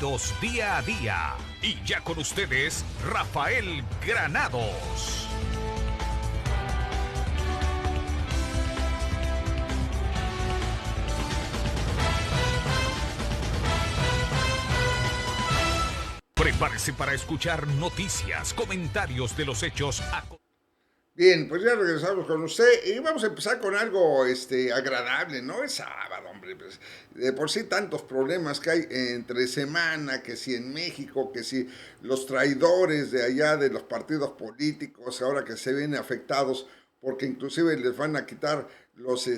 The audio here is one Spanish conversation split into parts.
Unidos Día a Día. Y ya con ustedes, Rafael Granados. Prepárese para escuchar noticias, comentarios de los hechos. Bien, pues ya regresamos con usted y vamos a empezar con algo agradable, ¿no? Es sábado, hombre, pues de por sí tantos problemas que hay entre semana, que si en México, que si los traidores de allá de los partidos políticos, ahora que se ven afectados porque inclusive les van a quitar los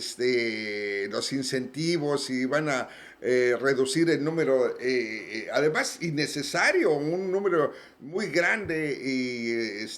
incentivos y van a reducir el número, además innecesario, un número muy grande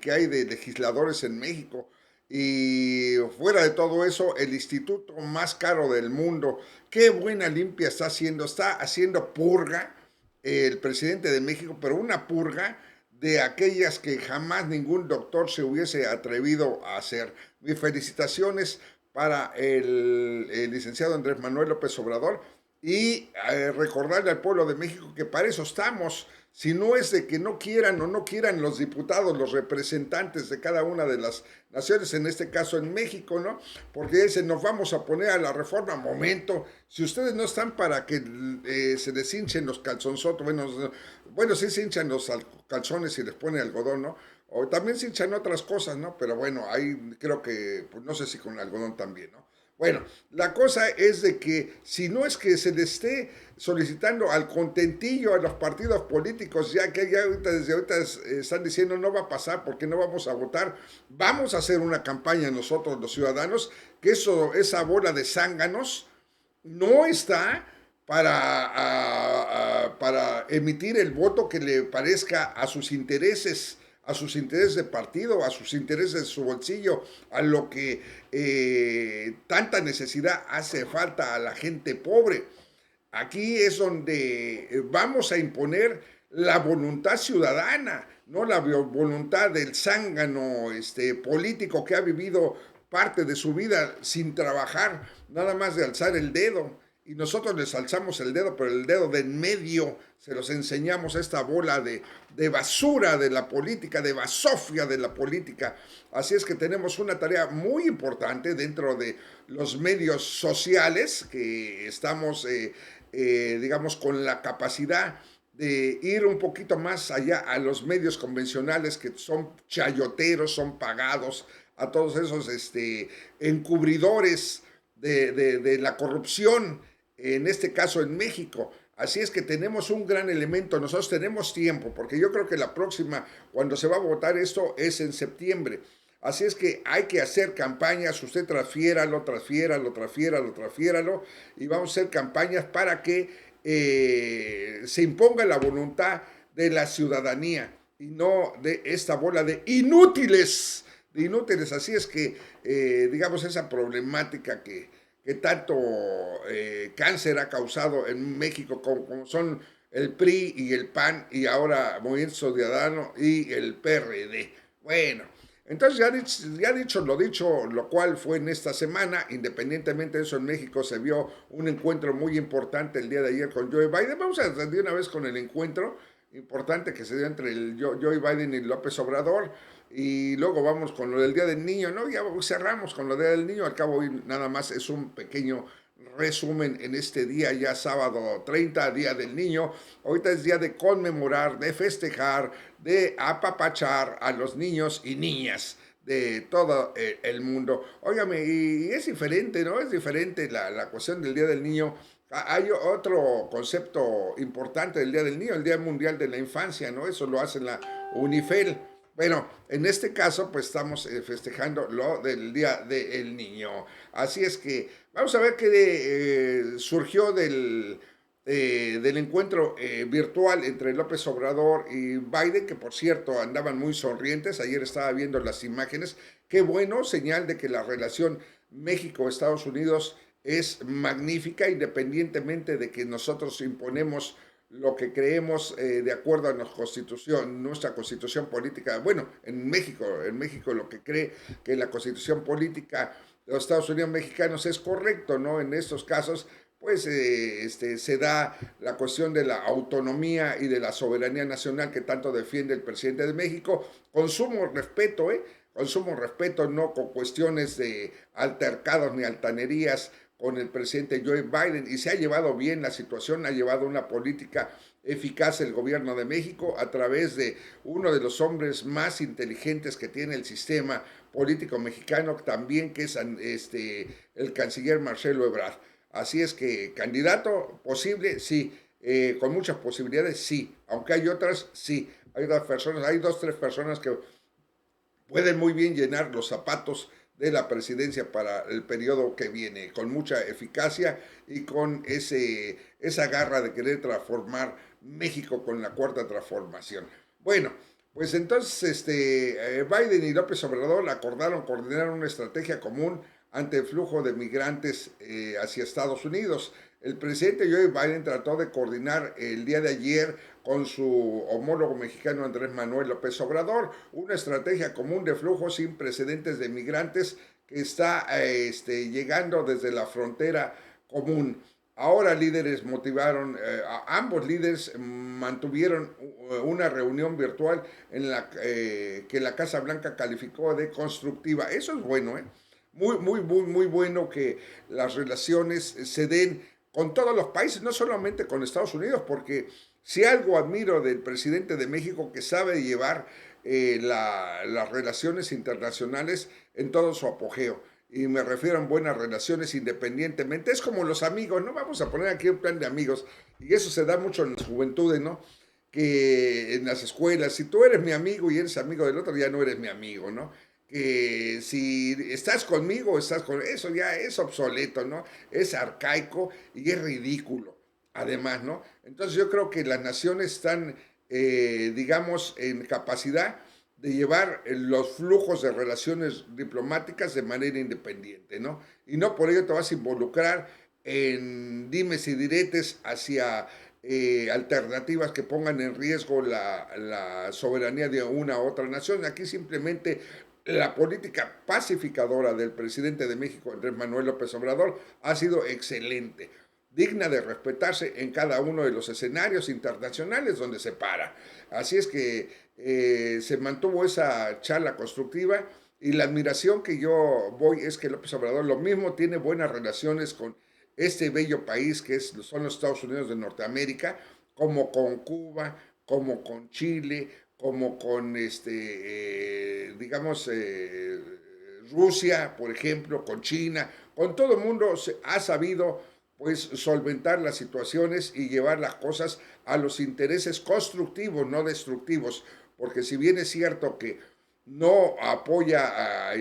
que hay de legisladores en México. Y fuera de todo eso, el instituto más caro del mundo, qué buena limpia está haciendo purga el presidente de México, pero una purga de aquellas que jamás ningún doctor se hubiese atrevido a hacer. Mis felicitaciones para el licenciado Andrés Manuel López Obrador y recordarle al pueblo de México que para eso estamos. Si no es de que no quieran o no quieran los diputados, los representantes de cada una de las naciones, en este caso en México, ¿no? Porque dicen, nos vamos a poner a la reforma. Momento, si ustedes no están para que se les hinchen los calzonzotos, bueno, sí se hinchan los calzones y les pone algodón, ¿no? O también se hinchan otras cosas, ¿no? Pero bueno, ahí creo que, pues no sé si con algodón también, ¿no? Bueno, la cosa es de que si no es que se le esté solicitando al contentillo a los partidos políticos, ya que ya ahorita, desde ahorita están diciendo no va a pasar porque no vamos a votar, vamos a hacer una campaña nosotros los ciudadanos, que esa bola de zánganos no está para emitir el voto que le parezca a sus intereses de partido, a sus intereses de su bolsillo, a lo que tanta necesidad hace falta a la gente pobre. Aquí es donde vamos a imponer la voluntad ciudadana, no la voluntad del zángano político que ha vivido parte de su vida sin trabajar, nada más de alzar el dedo. Y nosotros les alzamos el dedo, pero el dedo de en medio se los enseñamos a esta bola de basura de la política, de basofia de la política. Así es que tenemos una tarea muy importante dentro de los medios sociales, que estamos, digamos, con la capacidad de ir un poquito más allá a los medios convencionales que son chayoteros, son pagados, a todos esos encubridores de la corrupción, en este caso en México. Así es que tenemos un gran elemento, nosotros tenemos tiempo, porque yo creo que la próxima, cuando se va a votar esto, es en septiembre. Así es que hay que hacer campañas, usted transfiéralo, y vamos a hacer campañas para que se imponga la voluntad de la ciudadanía y no de esta bola de inútiles, Así es que, digamos, esa problemática que tanto cáncer ha causado en México, como son el PRI y el PAN, y ahora Movimiento Ciudadano y el PRD. Bueno, entonces ya dicho lo dicho, lo cual fue en esta semana, independientemente de eso, en México se vio un encuentro muy importante el día de ayer con Joe Biden. Vamos a de una vez con el encuentro importante que se dio entre Joe Biden y López Obrador. Y luego vamos con lo del Día del Niño, ¿no? Ya cerramos con lo del Día del Niño, al cabo hoy nada más es un pequeño resumen en este día, ya sábado 30, Día del Niño. Ahorita es día de conmemorar, de festejar, de apapachar a los niños y niñas de todo el mundo. Óigame, y es diferente, ¿no? Es diferente la cuestión del Día del Niño. Hay otro concepto importante del Día del Niño, el Día Mundial de la Infancia, ¿no? Eso lo hace la UNIFEL. Bueno, en este caso, pues estamos festejando lo del Día del Niño. Así es que vamos a ver qué surgió del encuentro virtual entre López Obrador y Biden, que por cierto andaban muy sonrientes. Ayer estaba viendo las imágenes. Qué bueno, señal de que la relación México-Estados Unidos es magnífica, independientemente de que nosotros imponemos lo que creemos de acuerdo a nuestra constitución política. Bueno, en México lo que cree que la constitución política de los Estados Unidos mexicanos es correcto, ¿no? En estos casos, pues se da la cuestión de la autonomía y de la soberanía nacional que tanto defiende el presidente de México, con sumo respeto, con sumo respeto, no con cuestiones de altercados ni altanerías con el presidente Joe Biden, y se ha llevado bien la situación, ha llevado una política eficaz el gobierno de México a través de uno de los hombres más inteligentes que tiene el sistema político mexicano, también que es el canciller Marcelo Ebrard. Así es que candidato posible, sí, con muchas posibilidades, sí, aunque hay otras, sí, hay otras personas, hay dos, tres personas que pueden muy bien llenar los zapatos de la presidencia para el periodo que viene, con mucha eficacia y con esa garra de querer transformar México con la cuarta transformación. Bueno, pues entonces Biden y López Obrador acordaron coordinar una estrategia común ante el flujo de migrantes hacia Estados Unidos. El presidente Joe Biden trató de coordinar el día de ayer con su homólogo mexicano Andrés Manuel López Obrador una estrategia común de flujo sin precedentes de migrantes que está llegando desde la frontera común. Ahora líderes motivaron, ambos líderes mantuvieron una reunión virtual en la que la Casa Blanca calificó de constructiva. Eso es bueno, ¿eh? Muy bueno que las relaciones se den con todos los países, no solamente con Estados Unidos, porque si algo admiro del presidente de México, que sabe llevar las relaciones internacionales en todo su apogeo. Y me refiero a buenas relaciones independientemente. Es como los amigos, ¿no? Vamos a poner aquí un plan de amigos. Y eso se da mucho en las juventudes, ¿no? Que en las escuelas, si tú eres mi amigo y eres amigo del otro, ya no eres mi amigo, ¿no? Que si estás conmigo, estás con... Eso ya es obsoleto, ¿no? Es arcaico y es ridículo, además, ¿no? Entonces yo creo que las naciones están, digamos, en capacidad de llevar los flujos de relaciones diplomáticas de manera independiente, ¿no? Y no por ello te vas a involucrar en dimes y diretes hacia alternativas que pongan en riesgo la soberanía de una u otra nación. Aquí simplemente la política pacificadora del presidente de México, Andrés Manuel López Obrador, ha sido excelente, digna de respetarse en cada uno de los escenarios internacionales donde se para. Así es que se mantuvo esa charla constructiva, y la admiración que yo voy es que López Obrador lo mismo tiene buenas relaciones con este bello país que son los Estados Unidos de Norteamérica, como con Cuba, como con Chile, como con digamos, Rusia, por ejemplo, con China, con todo el mundo ha sabido pues solventar las situaciones y llevar las cosas a los intereses constructivos, no destructivos, porque si bien es cierto que no apoya a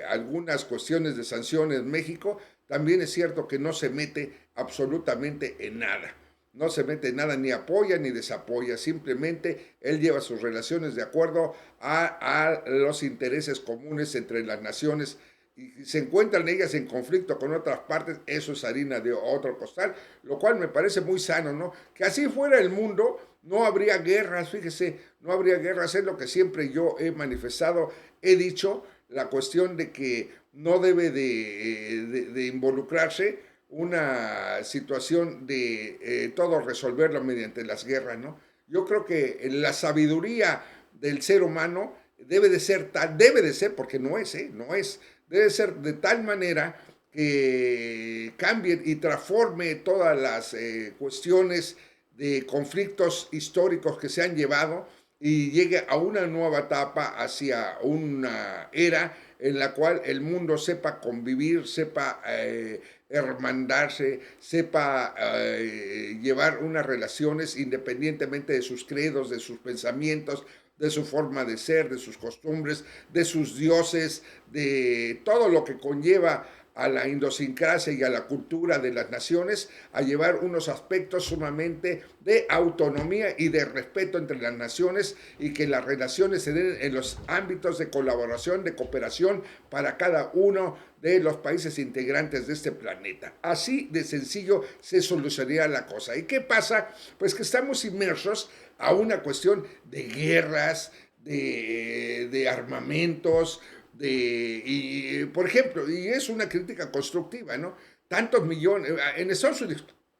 algunas cuestiones de sanciones México, también es cierto que no se mete absolutamente en nada. No se mete en nada, ni apoya ni desapoya, simplemente él lleva sus relaciones de acuerdo a los intereses comunes entre las naciones, y se encuentran ellas en conflicto con otras partes, eso es harina de otro costal, lo cual me parece muy sano, ¿no? Que así fuera el mundo, no habría guerras, fíjese, no habría guerras, es lo que siempre yo he manifestado, he dicho, la cuestión de que no debe de involucrarse una situación de todo resolverlo mediante las guerras, ¿no? Yo creo que la sabiduría del ser humano debe de ser tal, debe de ser, porque no es, no es, debe ser de tal manera que cambie y transforme todas las cuestiones de conflictos históricos que se han llevado y llegue a una nueva etapa, hacia una era en la cual el mundo sepa convivir, sepa hermandarse, sepa llevar unas relaciones independientemente de sus credos, de sus pensamientos, de su forma de ser, de sus costumbres, de sus dioses, de todo lo que conlleva a la idiosincrasia y a la cultura de las naciones, a llevar unos aspectos sumamente de autonomía y de respeto entre las naciones, y que las relaciones se den en los ámbitos de colaboración, de cooperación para cada uno de los países integrantes de este planeta. Así de sencillo se solucionaría la cosa. ¿Y qué pasa? Pues que estamos inmersos a una cuestión de guerras, de armamentos, por ejemplo, y es una crítica constructiva, ¿no? tantos millones. En Estados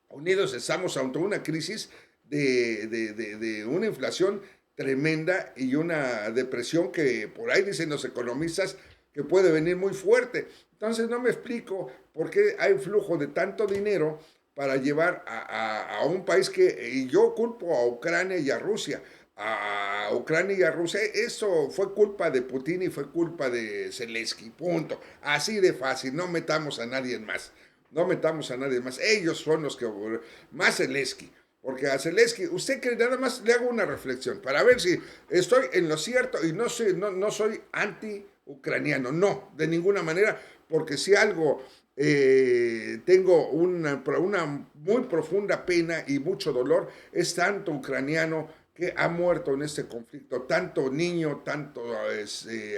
Unidos estamos ante una crisis de una inflación tremenda y una depresión que por ahí dicen los economistas que puede venir muy fuerte. Entonces no me explico por qué hay flujo de tanto dinero para llevar a un país que, y yo culpo a Ucrania y a Rusia, a Ucrania y a Rusia, eso fue culpa de Putin y fue culpa de Zelensky, punto. Así de fácil, no metamos a nadie más, no metamos a nadie más, ellos son los que, más Zelensky. Porque a Zelensky, usted que nada más le hago una reflexión para ver si estoy en lo cierto y no soy anti-ucraniano, no, de ninguna manera, porque si algo tengo una muy profunda pena y mucho dolor, es tanto ucraniano que ha muerto en este conflicto, tanto niño, tanto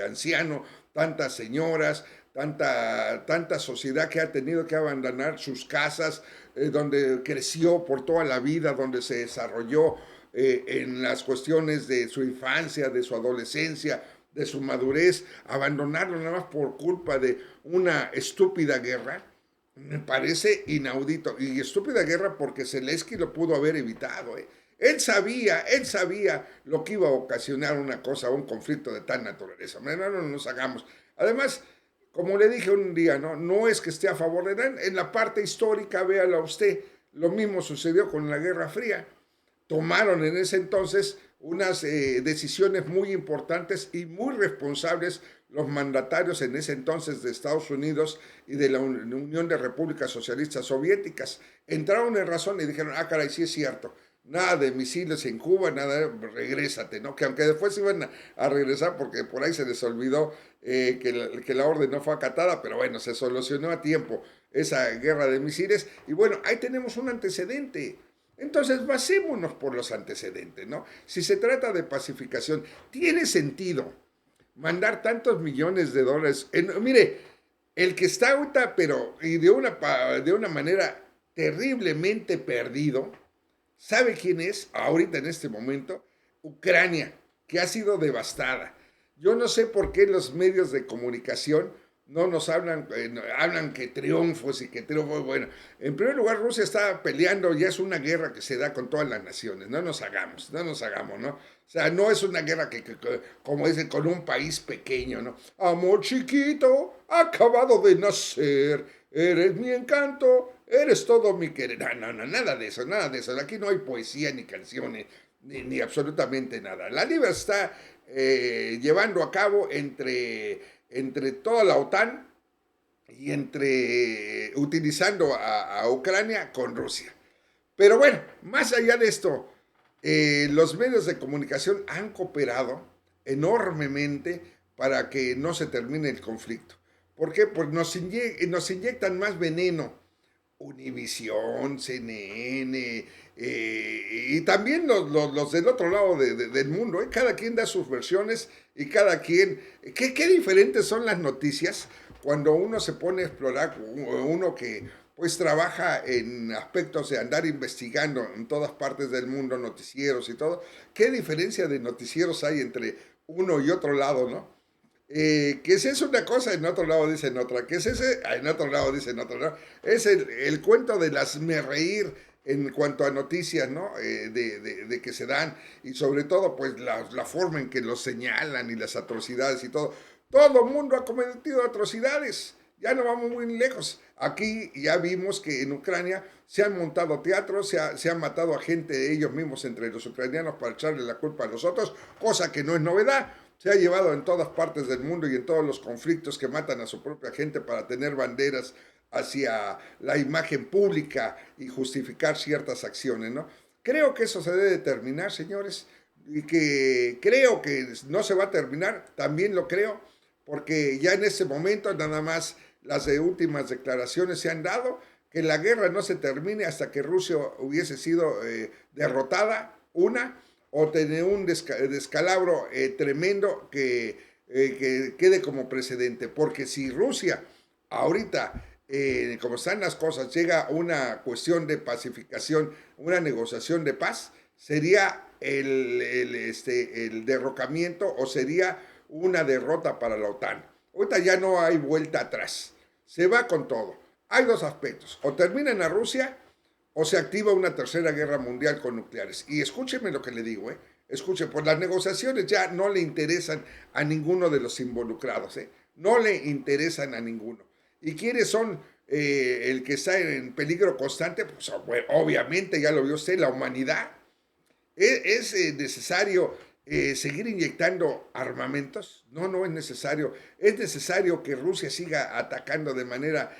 anciano, tantas señoras, tanta sociedad que ha tenido que abandonar sus casas, donde creció por toda la vida, donde se desarrolló en las cuestiones de su infancia, de su adolescencia, de su madurez, abandonarlo nada más por culpa de una estúpida guerra, me parece inaudito. Y estúpida guerra porque Zelensky lo pudo haber evitado. Él sabía lo que iba a ocasionar una cosa, un conflicto de tal naturaleza. No nos hagamos. Además, como le dije un día, no es que esté a favor de nada. En la parte histórica, véala usted, lo mismo sucedió con la Guerra Fría. Tomaron en ese entonces unas decisiones muy importantes y muy responsables los mandatarios en ese entonces de Estados Unidos y de la Unión de Repúblicas Socialistas Soviéticas. Entraron en razón y dijeron, caray, sí es cierto, nada de misiles en Cuba, nada, regrésate, ¿no? Que aunque después iban a regresar porque por ahí se les olvidó que la orden no fue acatada, pero bueno, se solucionó a tiempo esa guerra de misiles y bueno, ahí tenemos un antecedente. Entonces, basémonos por los antecedentes, ¿no? Si se trata de pacificación, ¿tiene sentido mandar tantos millones de dólares? Mire, el que está ahorita, pero y de una manera terriblemente perdido, ¿sabe quién es ahorita en este momento? Ucrania, que ha sido devastada. Yo no sé por qué los medios de comunicación no nos hablan que triunfos y que triunfos. Bueno, en primer lugar, Rusia está peleando, ya es una guerra que se da con todas las naciones, no nos hagamos, ¿no? O sea, no es una guerra que como dicen, con un país pequeño, ¿no? Amor chiquito, acabado de nacer, eres mi encanto, eres todo mi querer. No, nada de eso. Aquí no hay poesía ni canciones, ni absolutamente nada. La liga está llevando a cabo entre toda la OTAN y utilizando a Ucrania con Rusia. Pero bueno, más allá de esto, los medios de comunicación han cooperado enormemente para que no se termine el conflicto. ¿Por qué? Porque nos inyectan más veneno. Univisión, CNN, y también los del otro lado del mundo, cada quien da sus versiones y cada quien... ¿Qué diferentes son las noticias cuando uno se pone a explorar, uno que pues trabaja en aspectos de andar investigando en todas partes del mundo, noticieros y todo? ¿Qué diferencia de noticieros hay entre uno y otro lado, no? Que ese es una cosa, en otro lado dicen otra, que es ese, en otro lado dicen otra, ¿no? Es el cuento de las me reír en cuanto a noticias, ¿no? De que se dan y sobre todo pues la forma en que los señalan y las atrocidades y todo. Todo el mundo ha cometido atrocidades, ya no vamos muy lejos. Aquí ya vimos que en Ucrania se han montado teatros, se han matado a gente de ellos mismos entre los ucranianos para echarle la culpa a los otros, cosa que no es novedad. Se ha llevado en todas partes del mundo y en todos los conflictos que matan a su propia gente para tener banderas hacia la imagen pública y justificar ciertas acciones, ¿no? Creo que eso se debe terminar, señores, y que creo que no se va a terminar, también lo creo, porque ya en este momento nada más las últimas declaraciones se han dado, que la guerra no se termine hasta que Rusia hubiese sido derrotada, o tener un descalabro tremendo que quede como precedente. Porque si Rusia ahorita, como están las cosas, llega a una cuestión de pacificación, una negociación de paz, sería el derrocamiento o sería una derrota para la OTAN. Ahorita ya no hay vuelta atrás. Se va con todo. hay dos aspectos. O terminan a Rusia o se activa una tercera guerra mundial con nucleares. Y escúcheme lo que le digo, ¿eh? Escuche, pues las negociaciones ya no le interesan a ninguno de los involucrados, ¿eh? No le interesan a ninguno. ¿Y quiénes son el que está en peligro constante? Pues obviamente, ya lo vio usted, la humanidad. ¿Es necesario seguir inyectando armamentos? No, no es necesario. ¿Es necesario que Rusia siga atacando de manera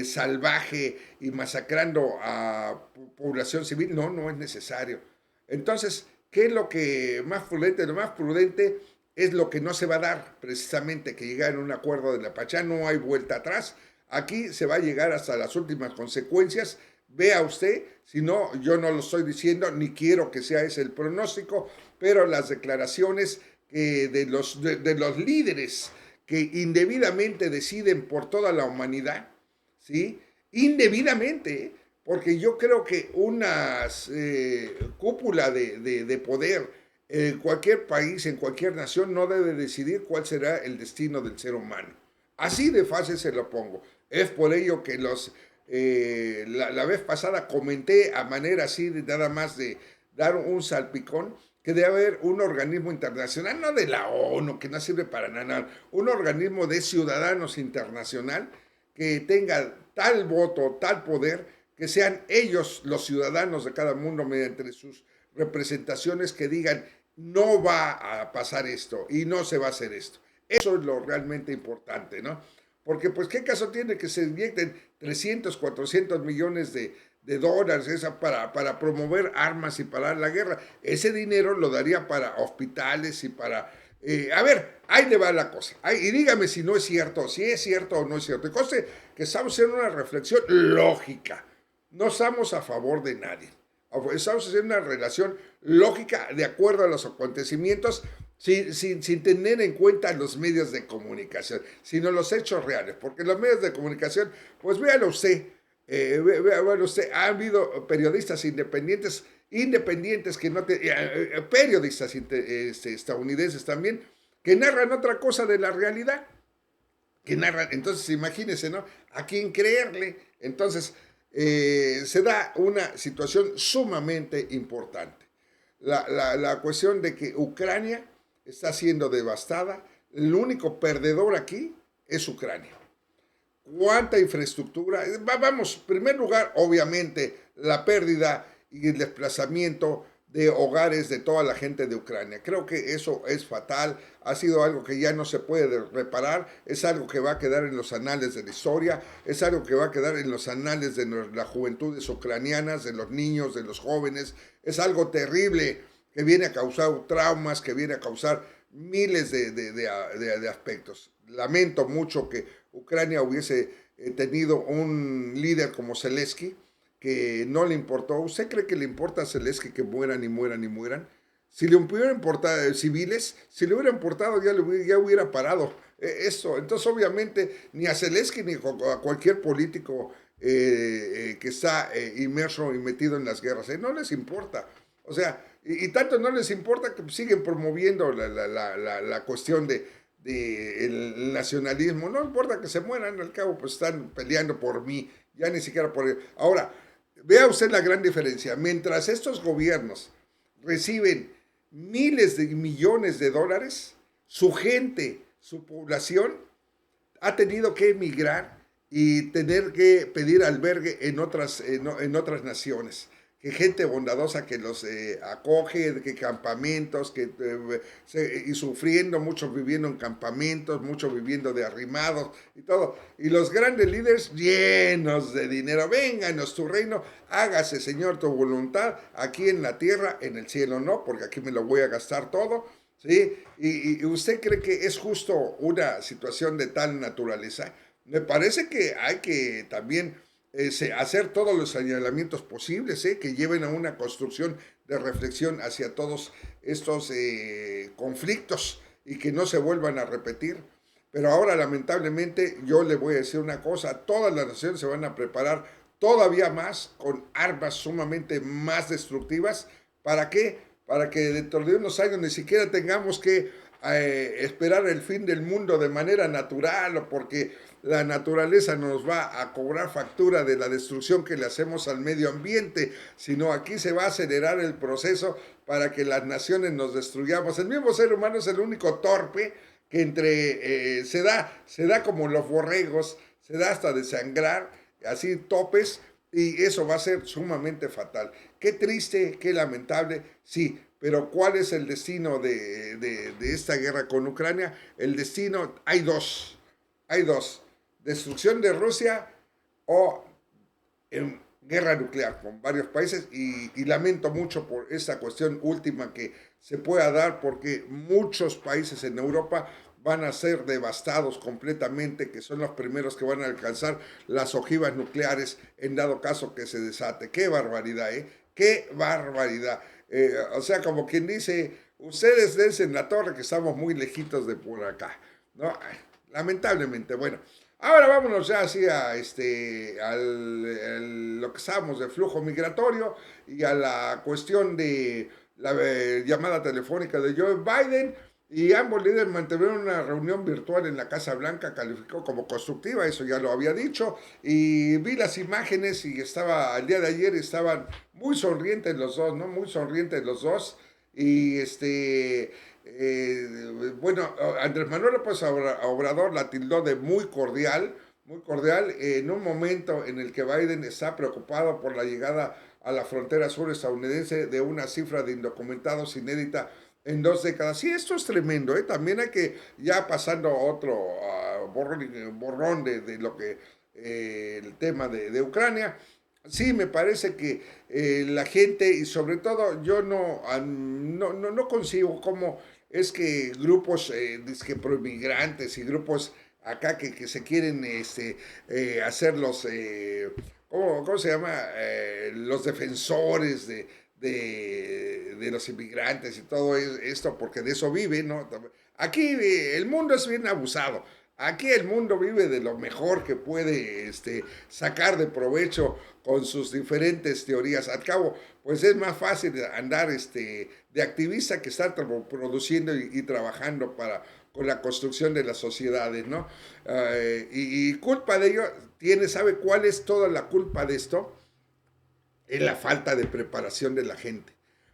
salvaje y masacrando a población civil? No, no es necesario. Entonces, ¿qué es lo que más prudente? Lo más prudente es lo que no se va a dar, precisamente, que llegar a un acuerdo de la paz. Ya no hay vuelta atrás. Aquí se va a llegar hasta las últimas consecuencias. Vea usted, si no, yo no lo estoy diciendo, ni quiero que sea ese el pronóstico, pero las declaraciones de los líderes que indebidamente deciden por toda la humanidad, ¿sí? Indebidamente, porque yo creo que una cúpula de poder en cualquier país, en cualquier nación, no debe decidir cuál será el destino del ser humano. Así de fácil se lo pongo. Es por ello que la vez pasada comenté a manera así de nada más de dar un salpicón que debe haber un organismo internacional, no de la ONU, que no sirve para nada, un organismo de ciudadanos internacional que tenga tal voto, tal poder, que sean ellos los ciudadanos de cada mundo mediante sus representaciones que digan no va a pasar esto y no se va a hacer esto. Eso es lo realmente importante, ¿no? Porque pues qué caso tiene que se inyecten 300, 400 millones de dólares para promover armas y parar la guerra. Ese dinero lo daría para hospitales y para... a ver, ahí le va la cosa. Y dígame si no es cierto, si es cierto o no es cierto. Y conste que estamos haciendo una reflexión lógica. No estamos a favor de nadie. Estamos haciendo una relación lógica de acuerdo a los acontecimientos sin tener en cuenta los medios de comunicación, sino los hechos reales. Porque los medios de comunicación, pues véalo usted, véalo usted, ha habido periodistas independientes que no periodistas estadounidenses también, que narran otra cosa de la realidad. Que narran, entonces imagínense, ¿no? ¿A quién creerle? Entonces... se da una situación sumamente importante. La cuestión de que Ucrania está siendo devastada, el único perdedor aquí es Ucrania. ¿Cuánta infraestructura? Vamos, en primer lugar, obviamente, la pérdida y el desplazamiento de hogares de toda la gente de Ucrania. Creo que eso es fatal, ha sido algo que ya no se puede reparar, es algo que va a quedar en los anales de la historia, es algo que va a quedar en los anales de las juventudes ucranianas, de los niños, de los jóvenes, es algo terrible que viene a causar traumas, que viene a causar miles de aspectos. Lamento mucho que Ucrania hubiese tenido un líder como Zelensky, que no le importó. ¿Usted cree que le importa a Zelensky que mueran y mueran y mueran? Si le hubiera importado civiles, si le hubiera importado ya hubiera parado esto. Entonces obviamente ni a Zelensky ni a cualquier político que está inmerso y metido en las guerras, no les importa. O sea, y tanto no les importa que siguen promoviendo la cuestión el nacionalismo. No importa que se mueran, al cabo pues están peleando por mí, ya ni siquiera por él. Ahora, vea usted la gran diferencia. Mientras estos gobiernos reciben miles de millones de dólares, su gente, su población, ha tenido que emigrar y tener que pedir albergue en otras naciones. Que gente bondadosa que los acoge, que campamentos, y sufriendo, muchos viviendo en campamentos, muchos viviendo de arrimados y todo. Y los grandes líderes llenos de dinero, vénganos tu reino, hágase Señor tu voluntad, aquí en la tierra, en el cielo no, porque aquí me lo voy a gastar todo, ¿sí? ¿Y usted cree que es justo una situación de tal naturaleza? Me parece que hay que también... hacer todos los señalamientos posibles, que lleven a una construcción de reflexión hacia todos estos conflictos y que no se vuelvan a repetir. Pero ahora, lamentablemente, yo le voy a decir una cosa, todas las naciones se van a preparar todavía más con armas sumamente más destructivas. ¿Para qué? Para que dentro de unos años ni siquiera tengamos que esperar el fin del mundo de manera natural o porque la naturaleza nos va a cobrar factura de la destrucción que le hacemos al medio ambiente, sino aquí se va a acelerar el proceso para que las naciones nos destruyamos. El mismo ser humano es el único torpe que se da como los borregos, se da hasta de sangrar, así topes, y eso va a ser sumamente fatal. Qué triste, qué lamentable, sí, pero ¿cuál es el destino de esta guerra con Ucrania? El destino, hay dos, destrucción de Rusia o en guerra nuclear con varios países, y lamento mucho por esta cuestión última que se pueda dar, porque muchos países en Europa van a ser devastados completamente, que son los primeros que van a alcanzar las ojivas nucleares en dado caso que se desate. ¡Qué barbaridad, eh! ¡Qué barbaridad! O sea, como quien dice, ustedes dense en la torre que estamos muy lejitos de por acá, ¿no? Lamentablemente, bueno. Ahora vámonos ya así a lo que estábamos de flujo migratorio y a la cuestión de la llamada telefónica de Joe Biden. Y ambos líderes mantuvieron una reunión virtual en la Casa Blanca, calificó como constructiva, eso ya lo había dicho, y vi las imágenes y el día de ayer estaban muy sonrientes los dos, ¿no? Muy sonrientes los dos, y bueno, Andrés Manuel López Obrador la tildó de muy cordial, en un momento en el que Biden está preocupado por la llegada a la frontera sur estadounidense de una cifra de indocumentados inédita en 2 décadas. Sí, esto es tremendo, ¿eh? También hay que, ya pasando a otro borrón de lo que, el tema de Ucrania. Sí, me parece que la gente, y sobre todo yo no consigo cómo es que grupos dizque proinmigrantes y grupos acá que se quieren hacer los, ¿cómo se llama? Los defensores de los inmigrantes y todo esto, porque de eso vive, ¿no? Aquí el mundo es bien abusado. Aquí el mundo vive de lo mejor que puede sacar de provecho con sus diferentes teorías. Al cabo, pues es más fácil andar de activista que estar produciendo y trabajando con la construcción de las sociedades, ¿no? Y culpa de ello, ¿sabe cuál es toda la culpa de esto? Es la falta de preparación de la gente.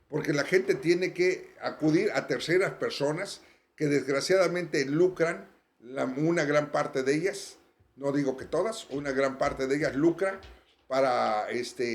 Porque la gente tiene que acudir a terceras personas que desgraciadamente lucran, una gran parte de ellas, no digo que todas, una gran parte de ellas lucra para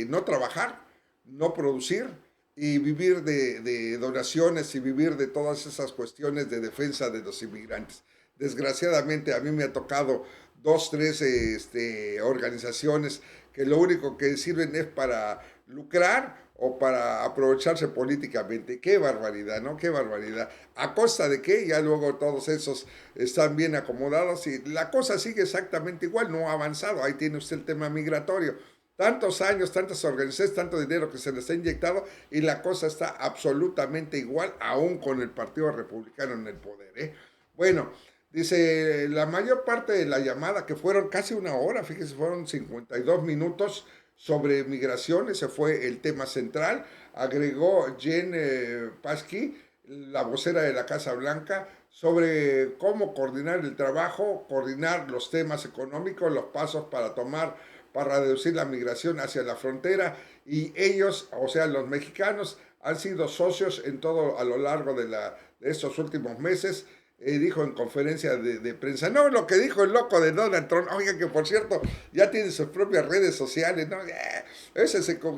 no trabajar, no producir y vivir de donaciones y vivir de todas esas cuestiones de defensa de los inmigrantes. Desgraciadamente a mí me ha tocado 2, 3 organizaciones que lo único que sirven es para lucrar o para aprovecharse políticamente. Qué barbaridad, ¿no? Qué barbaridad. ¿A costa de qué? Ya luego todos esos están bien acomodados y la cosa sigue exactamente igual, no ha avanzado. Ahí tiene usted el tema migratorio. Tantos años, tantas organizaciones, tanto dinero que se les ha inyectado y la cosa está absolutamente igual, aún con el Partido Republicano en el poder, ¿eh? Bueno, dice, la mayor parte de la llamada, que fueron casi una hora, fíjese, fueron 52 minutos, sobre migración, ese fue el tema central, agregó Jen Psaki, la vocera de la Casa Blanca, sobre cómo coordinar el trabajo, coordinar los temas económicos, los pasos para reducir la migración hacia la frontera, y ellos, o sea, los mexicanos, han sido socios en todo a lo largo de estos últimos meses. Dijo en conferencia de prensa, no lo que dijo el loco de Donald Trump, oiga, que por cierto ya tiene sus propias redes sociales, ¿no?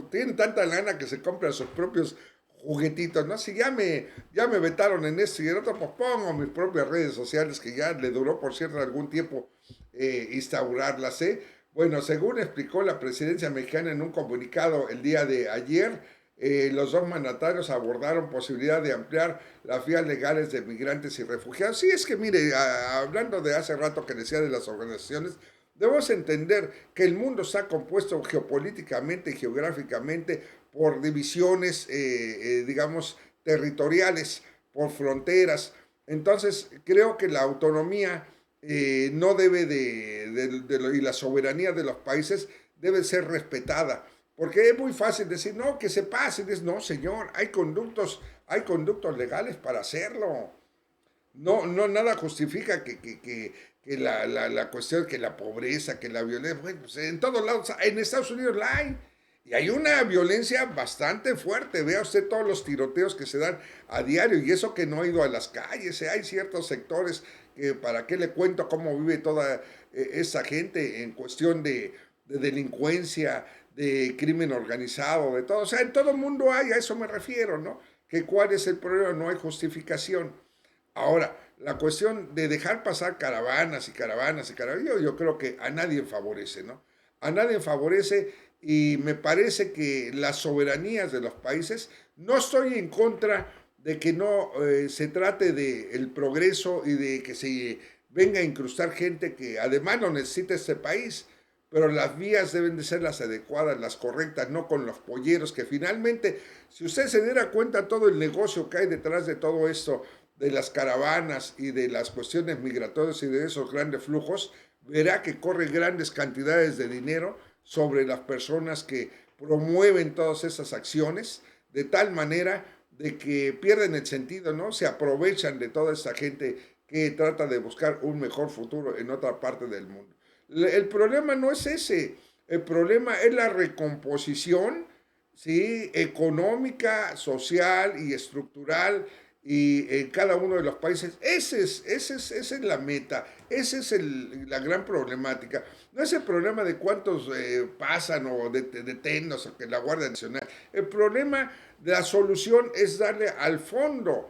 Tiene tanta lana que se compra sus propios juguetitos, ¿no? Si ya me vetaron en esto y en otro, pues pongo mis propias redes sociales, que ya le duró, por cierto, algún tiempo instaurarlas, ¿eh? Bueno, según explicó la presidencia mexicana en un comunicado el día de ayer, los dos mandatarios abordaron posibilidad de ampliar las vías legales de migrantes y refugiados. Sí, es que mire, hablando de hace rato que decía de las organizaciones, debemos entender que el mundo está compuesto geopolíticamente y geográficamente por divisiones, digamos, territoriales, por fronteras. Entonces, creo que la autonomía no debe y la soberanía de los países debe ser respetada. Porque es muy fácil decir, no, que se pasen. No, señor, hay conductos legales para hacerlo. No, nada justifica la cuestión, que la pobreza, que la violencia, bueno, pues en todos lados, en Estados Unidos la hay. Y hay una violencia bastante fuerte. Vea usted todos los tiroteos que se dan a diario. Y eso que no ha ido a las calles. Hay ciertos sectores que para qué le cuento cómo vive toda esa gente en cuestión de delincuencia, de crimen organizado, de todo. O sea, en todo el mundo hay, a eso me refiero, ¿no? Que cuál es el problema, no hay justificación. Ahora, la cuestión de dejar pasar caravanas y caravanas y caravanas, yo creo que a nadie favorece, ¿no? A nadie favorece y me parece que las soberanías de los países, no estoy en contra de que no se trate del progreso y de que se venga a incrustar gente que además lo necesita este país, pero las vías deben de ser las adecuadas, las correctas, no con los polleros, que finalmente, si usted se diera cuenta todo el negocio que hay detrás de todo esto, de las caravanas y de las cuestiones migratorias y de esos grandes flujos, verá que corre grandes cantidades de dinero sobre las personas que promueven todas esas acciones, de tal manera de que pierden el sentido, ¿no? Se aprovechan de toda esa gente que trata de buscar un mejor futuro en otra parte del mundo. El problema no es ese, el problema es la recomposición, ¿sí? Económica, social y estructural y en cada uno de los países. Esa es la meta, esa es la gran problemática. No es el problema de cuántos pasan o detenos o que la Guardia Nacional. El problema de la solución es darle al fondo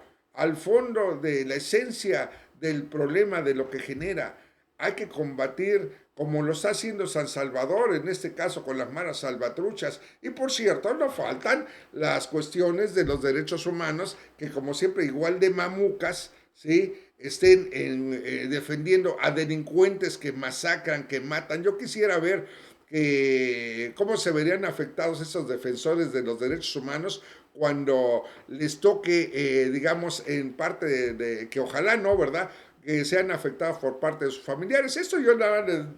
de la esencia del problema, de lo que genera. Hay que combatir como lo está haciendo San Salvador, en este caso con las maras salvatruchas. Y por cierto, no faltan las cuestiones de los derechos humanos, que como siempre igual de mamucas, ¿sí? Estén defendiendo a delincuentes que masacran, que matan. Yo quisiera ver cómo se verían afectados esos defensores de los derechos humanos cuando les toque, digamos, en parte que ojalá no, ¿verdad?, que sean afectados por parte de sus familiares. Esto yo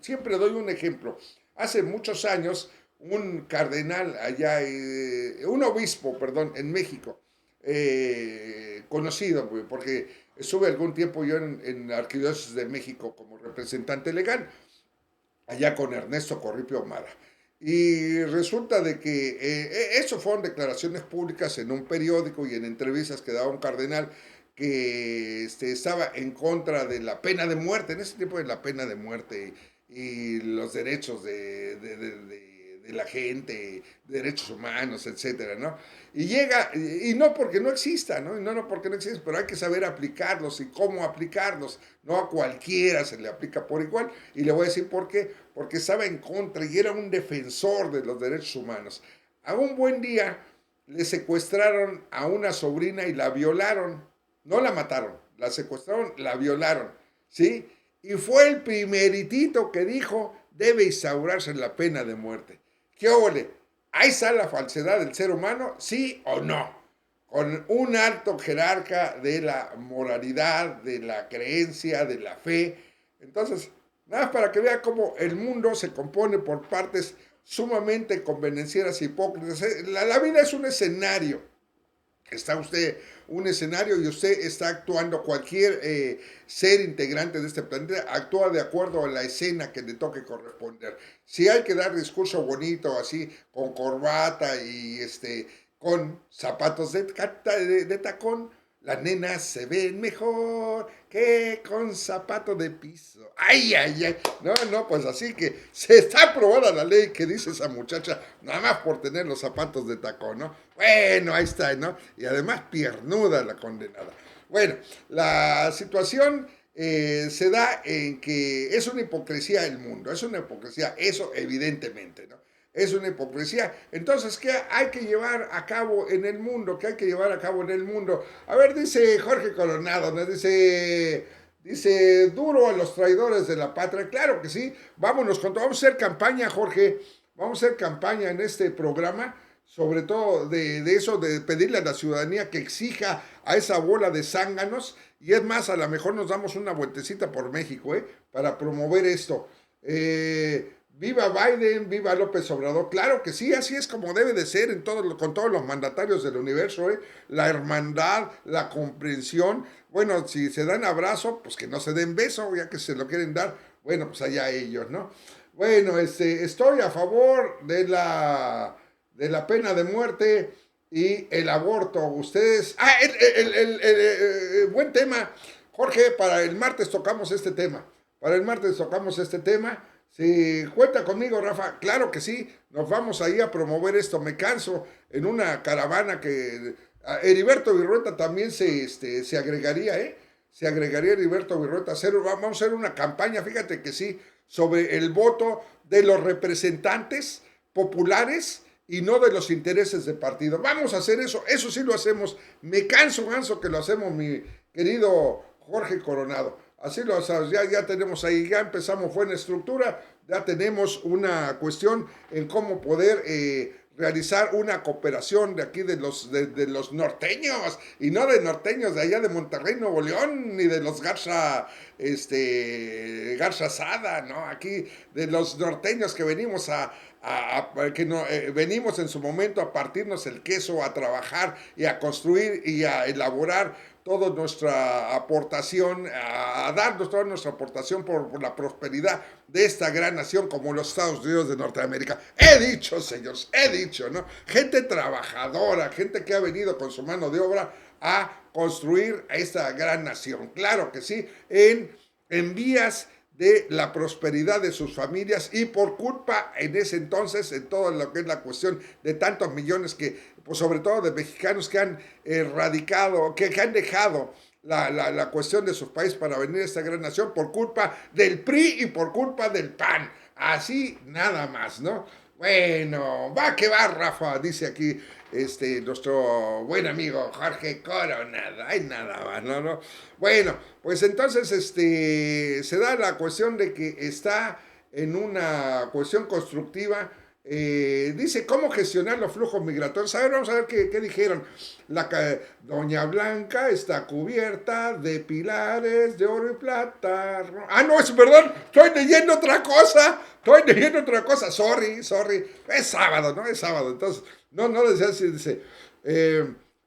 siempre doy un ejemplo. Hace muchos años, un cardenal allá, un obispo, perdón, en México, conocido, porque estuve algún tiempo yo en la Arquidiócesis de México como representante legal, allá con Ernesto Corripio Ahumada. Y resulta de que eso fueron declaraciones públicas en un periódico y en entrevistas que daba un cardenal que estaba en contra de la pena de muerte, en ese tiempo de la pena de muerte y los derechos de la gente, derechos humanos, etcétera, ¿no? Y llega, y no porque no exista, ¿no? Y no porque no exista, pero hay que saber aplicarlos y cómo aplicarlos. No a cualquiera se le aplica por igual. Y le voy a decir por qué. Porque estaba en contra y era un defensor de los derechos humanos. A un buen día le secuestraron a una sobrina y la violaron. No la mataron, la secuestraron, la violaron, ¿sí? Y fue el primeritito que dijo, debe instaurarse la pena de muerte. ¿Qué óvole? ¿Ahí está la falsedad del ser humano? ¿Sí o no? Con un alto jerarca de la moralidad, de la creencia, de la fe. Entonces, nada más para que vea cómo el mundo se compone por partes sumamente convenencieras e hipócritas. La vida es un escenario. Está usted un escenario y usted está actuando, cualquier ser integrante de este planeta actúa de acuerdo a la escena que le toque corresponder. Si hay que dar discurso bonito, así, con corbata y con zapatos de tacón, las nenas se ven mejor que con zapatos de piso. ¡Ay, ay, ay! No, pues así que se está aprobada la ley que dice esa muchacha, nada más por tener los zapatos de tacón, ¿no? Bueno, ahí está, ¿no? Y además piernuda la condenada. Bueno, la situación se da en que es una hipocresía el mundo, es una hipocresía, eso evidentemente, ¿no? Es una hipocresía. Entonces, ¿qué hay que llevar a cabo en el mundo? ¿Qué hay que llevar a cabo en el mundo? A ver, dice Jorge Coronado, ¿no? Dice, duro a los traidores de la patria. Claro que sí. Vámonos vamos a hacer campaña, Jorge. Vamos a hacer campaña en este programa, sobre todo de eso, de pedirle a la ciudadanía que exija a esa bola de zánganos. Y es más, a lo mejor nos damos una vueltecita por México, para promover esto. viva Biden, viva López Obrador. Claro que sí, así es como debe de ser con todos los mandatarios del universo, ¿eh? La hermandad, la comprensión. Bueno, si se dan abrazo, pues que no se den beso, ya que se lo quieren dar, bueno, pues allá ellos, ¿no? Bueno, estoy a favor de la pena de muerte y el aborto. Ustedes, buen tema, Jorge, para el martes tocamos este tema. Para el martes tocamos este tema. Si cuenta conmigo, Rafa, claro que sí, nos vamos ahí a promover esto. Me canso en una caravana que Heriberto Virrueta también se agregaría, ¿eh? Se agregaría Heriberto Virrueta. Vamos a hacer una campaña, fíjate que sí, sobre el voto de los representantes populares y no de los intereses de partido. Vamos a hacer eso sí lo hacemos. Me canso que lo hacemos, mi querido Jorge Coronado. Así lo hacemos, ya tenemos ahí, ya empezamos buena estructura, ya tenemos una cuestión en cómo poder realizar una cooperación de aquí de los norteños, y no de norteños de allá de Monterrey, Nuevo León, ni de los Garza Sada, ¿no? Aquí de los norteños que venimos venimos en su momento a partirnos el queso, a trabajar y a construir y a elaborar toda nuestra aportación, a darnos toda nuestra aportación por la prosperidad de esta gran nación como los Estados Unidos de Norteamérica. He dicho, señores, he dicho, ¿no? Gente trabajadora, gente que ha venido con su mano de obra a construir esta gran nación. Claro que sí, en vías de la prosperidad de sus familias y por culpa en ese entonces, en todo lo que es la cuestión de tantos millones que, pues sobre todo de mexicanos que han radicado, que han dejado la cuestión de sus países para venir a esta gran nación por culpa del PRI y por culpa del PAN. Así nada más, ¿no? Bueno, va que va, Rafa, dice aquí nuestro buen amigo Jorge Coronado. Ay, nada más, ¿no? Bueno, pues entonces se da la cuestión de que está en una cuestión constructiva. Dice, ¿cómo gestionar los flujos migratorios? A ver, vamos a ver qué dijeron. Doña Blanca está cubierta de pilares de oro y plata. Ah, no, es perdón, estoy leyendo otra cosa. Sorry. Es sábado, ¿no? Es sábado. Entonces, no decía así, dice...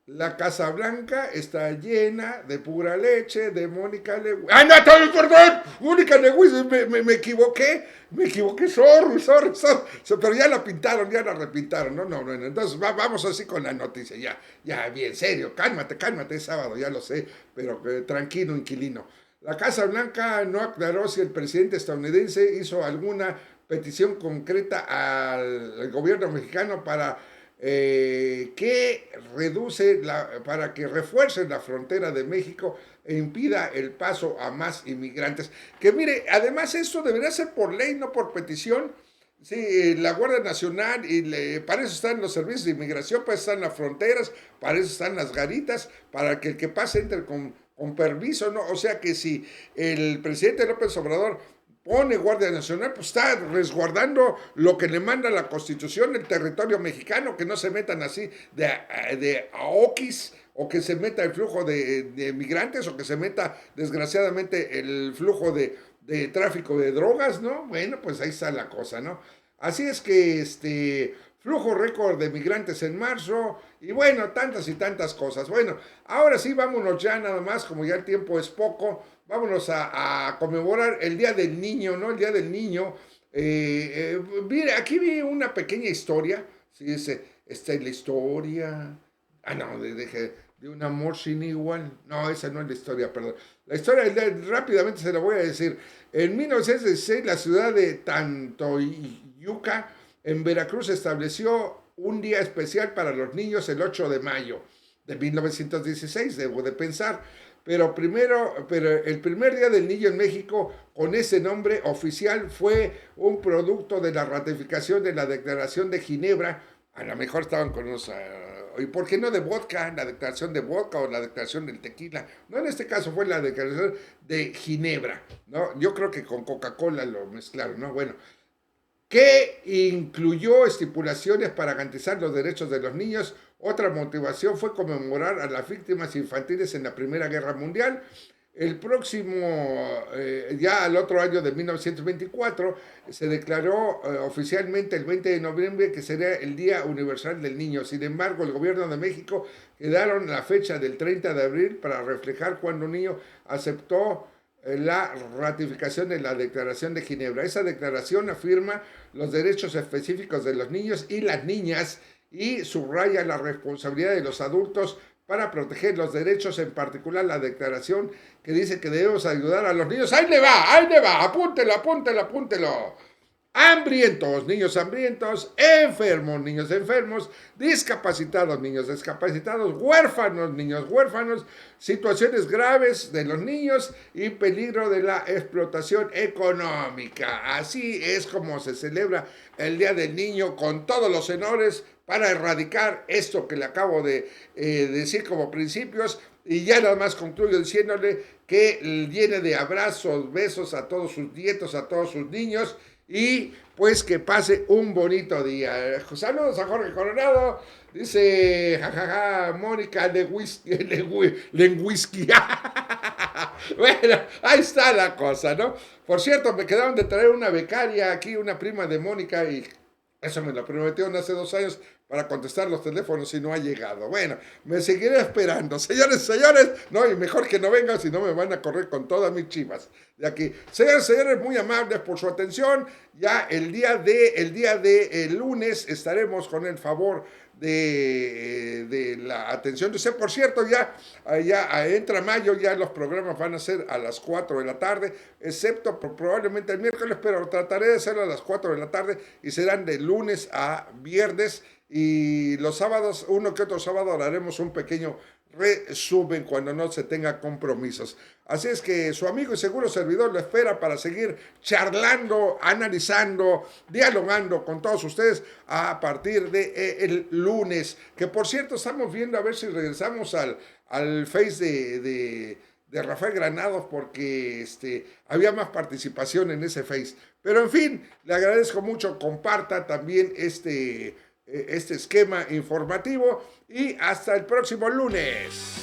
la Casa Blanca está llena de pura leche de Mónica Lewis. ¡Ah, no, perdón! Mónica Lewis, me equivoqué, sorry. Pero ya la pintaron, ya la repintaron. No. Entonces vamos así con la noticia, ya, bien, serio, cálmate, es sábado, ya lo sé, pero tranquilo, inquilino. La Casa Blanca no aclaró si el presidente estadounidense hizo alguna petición concreta al gobierno mexicano para para que refuerce la frontera de México e impida el paso a más inmigrantes. Que mire, además esto debería ser por ley, no por petición. Sí, la Guardia Nacional, para eso están los servicios de inmigración, para eso están las fronteras, para eso están las garitas, para que el que pase entre con permiso, ¿no? O sea que si el presidente López Obrador pone Guardia Nacional, pues está resguardando lo que le manda la Constitución, el territorio mexicano, que no se metan así de aoquis, o que se meta el flujo de migrantes, o que se meta, desgraciadamente, el flujo de tráfico de drogas, ¿no? Bueno, pues ahí está la cosa, ¿no? Así es que flujo récord de migrantes en marzo, y bueno, tantas y tantas cosas. Bueno, ahora sí, vámonos ya nada más, como ya el tiempo es poco. Vámonos a conmemorar el Día del Niño, ¿no? El Día del Niño. Mire, aquí vi una pequeña historia. Sí, dice, esta es la historia. Ah, no, de un amor sin igual. No, esa no es la historia, perdón. La historia, rápidamente se la voy a decir. En 1916, la ciudad de Tantoyuca, en Veracruz, estableció un día especial para los niños el 8 de mayo de 1916, debo de pensar. Pero el primer Día del Niño en México con ese nombre oficial fue un producto de la ratificación de la Declaración de Ginebra. A lo mejor estaban con unos... ¿Y por qué no de vodka? La declaración de vodka o la declaración del tequila. No, en este caso fue la declaración de Ginebra, ¿no? Yo creo que con Coca-Cola lo mezclaron, ¿no? Bueno, que incluyó estipulaciones para garantizar los derechos de los niños. Otra motivación fue conmemorar a las víctimas infantiles en la Primera Guerra Mundial. El próximo, ya al otro año de 1924, se declaró oficialmente el 20 de noviembre que sería el Día Universal del Niño. Sin embargo, el gobierno de México quedaron la fecha del 30 de abril para reflejar cuando un niño aceptó la ratificación de la Declaración de Ginebra. Esa declaración afirma los derechos específicos de los niños y las niñas y subraya la responsabilidad de los adultos para proteger los derechos, en particular la declaración que dice que debemos ayudar a los niños. ¡Ahí le va! ¡Apúntelo, apúntelo, apúntelo! Hambrientos, enfermos, niños enfermos, discapacitados, niños discapacitados, huérfanos, niños huérfanos, situaciones graves de los niños y peligro de la explotación económica. Así es como se celebra el Día del Niño, con todos los honores para erradicar esto que le acabo de decir como principios. Y ya nada más concluyo diciéndole que llene de abrazos, besos a todos sus nietos, a todos sus niños, y pues que pase un bonito día. Saludos a Jorge Coronado. Dice, jajaja, Mónica Lenguisky. Bueno, ahí está la cosa, ¿no? Por cierto, me quedaron de traer una becaria aquí, una prima de Mónica, y eso me lo prometieron hace 2 años para contestar los teléfonos y no ha llegado. Bueno, me seguiré esperando. Señores, no, y mejor que no vengan, si no me van a correr con todas mis chivas de aquí. Señores, muy amables por su atención. Ya el día de lunes estaremos con el favor de la atención de usted. Por cierto, ya entra mayo, ya los programas van a ser a las 4 de la tarde, excepto probablemente el miércoles, pero trataré de hacerlo a las 4 de la tarde y serán de lunes a viernes. Y los sábados, uno que otro sábado, haremos un pequeño resumen cuando no se tenga compromisos. Así es que su amigo y seguro servidor lo espera para seguir charlando, analizando, dialogando con todos ustedes a partir de el lunes. Que por cierto, estamos viendo a ver si regresamos al Face de Rafael Granados, porque había más participación en ese Face. Pero en fin, le agradezco mucho, comparta también este esquema informativo y hasta el próximo lunes.